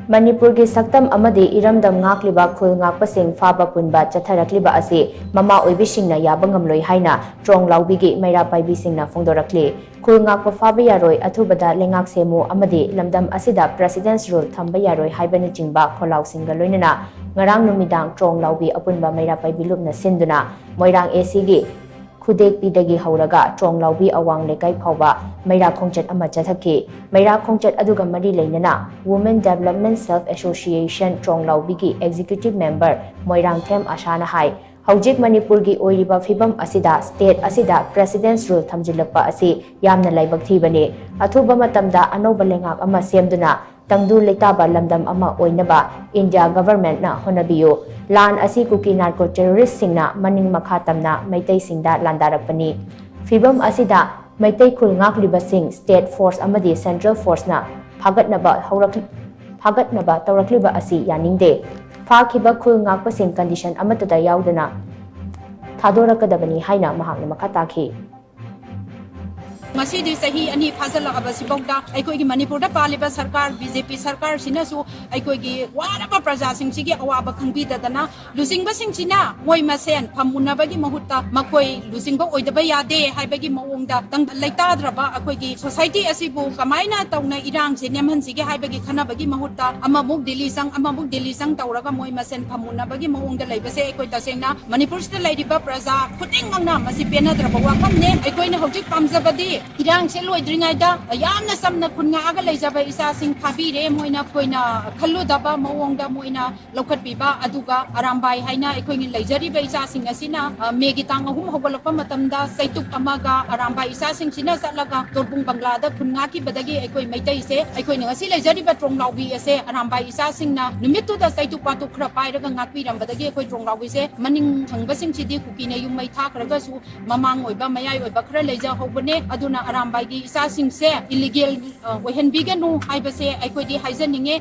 Manipur ki saktam amadi iramdam ngakliba khul ngakpasing faba punba chatharakliba asi mama oibisingna yabangamloi haina trong laubigi maira paibisingna phongdorakli khul ngakpa faba yaroi athubada lengak semu amadi lamdam asida president's rule thamba yaroi haibani chingba kholau singa loinana ngarang numidang trong laubi apunba maira paibilupna sinduna moirang AC gi khudek pidagi hauraga trong laubi awang lekai phauba maira khongchat ama chathaki maira khongchat aduga mari leinana Women Development Self Association trong laubi gi executive member moirang them ashana hai Haujik Manipur gi oiriba fibam asida state asida president's rule thamjilakpa asi yamna laibak thibani athuba matamda anoba lengak ama semduna tangdu letaba lamdam ama oinaba India government na honabiyo lan asi kuki narco terrorist singna maning makha tamna maitai singda landarakpani fibam asida maitai khul ngakliba sing state force amadi central force na phagatnaba tawrakliba asi yaningde फाखिबा खुल ngakpasing condition amatada yaudana thadorakadabani haina mahakna makha takhi Masih di sahi ani fazal agaba sibauda aikoi gi manipur da paliba sarkar BJP sarkar sinasu aikoi gi waraba praja sing sigi awaba khangbi dadana lusing ba sing china moi masen phamuna bagi mahutta makoi lusing ba oidaba yade haibagi maungda tang laita draba aikoi gi society asibu kamaina tauna irang se nemhan sigi haibagi khana bagi mahutta amamuk delhi sang tauraga moi masen phamuna bagi maungda laibase aikoi tasengna manipur sta laidiba praja khuting ngna masi pena draba wakam ne aikoi na hojik pamjabadi Irang se loi dringai da yamna samna khunga aga leijaba isa sing thabi re moina koina khallu daba mawong da moina lokhat biba aduga arambai haina ekoi ngi leijari ba isa sing asina megi tang ahum hogolakpa matamda saituk amaga arambai isa sing sina satlaga torbung bangla da khunga ki badagi ekoi maitai se ekoi ngi asi leijari ba trong laubi ase arambai isa sing na numitu da saituk patu khra pai raga ngakpi ram badagi ekoi trong laubi se maning thangba sing chidi kuki ne yum mai thak raga su mamang oiba mayai oiba khra leija hobane aduna arambai gi isa sing se illegal wehen biganu haibase aikoi di haizaninge